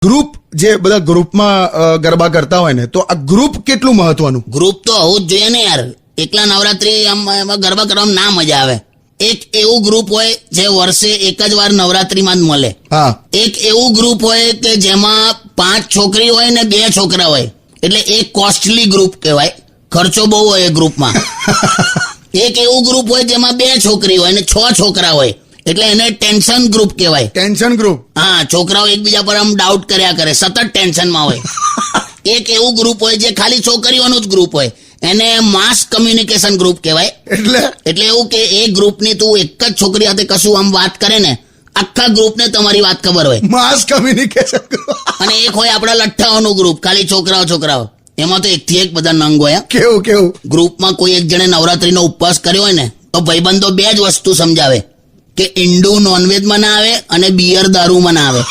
Group જે બધા ગ્રુપમાં ગરબા કરતા હોય ને, તો આ ગ્રુપ કેટલું મહત્વનું? ગ્રુપ તો હોવું જ જોઈએ ને યાર. એકલા નવરાત્રી એમાં ગરબા કરવામાં ના મજા આવે. એક એવું ગ્રુપ હોય જે વર્ષે એક જ વાર નવરાત્રીમાં જ મળે. હા, એક એવું ગ્રુપ હોય કે જેમાં 5 છોકરી હોય ને 2 છોકરા હોય, એટલે એક કોસ્ટલી ગ્રુપ કહેવાય. ખર્ચો બહુ હોય એ ગ્રુપમાં. એક એવું ગ્રુપ હોય જેમાં 2 છોકરી હોય ને 6 છોકરા હોય, એટલે એને ટેન્શન ગ્રુપ કહેવાય. Tension group. હા, છોકરાઓ એકબીજા પર આમ ડાઉટ કર્યા કરે, સતત ટેન્શનમાં હોય. એક એવું ગ્રુપ હોય જે ખાલી છોકરીઓનું જ ગ્રુપ હોય, એને માસ કમ્યુનિકેશન ગ્રુપ કહેવાય. એટલે એવું કે એ ગ્રુપની તું એક જ છોકરી સાથે કશું આમ વાત કરે ને, આખા ગ્રુપને તમારી વાત ખબર હોય. માસ કમ્યુનિકેશન. અને એક હોય આપણા લઠ્ઠાઓનું ગ્રુપ, ખાલી છોકરાઓ. એમાં તો એકથી એક બધા નંગ હોય. કેવું ગ્રુપમાં કોઈ એક જણે નવરાત્રીનો ઉપવાસ કર્યો હોય ને, તો ભાઈબંધો 2 જ વસ્તુ સમજાવે કે ઈંડું નોનવેજમાં ના આવે અને બિયર દારૂમાં ના આવે.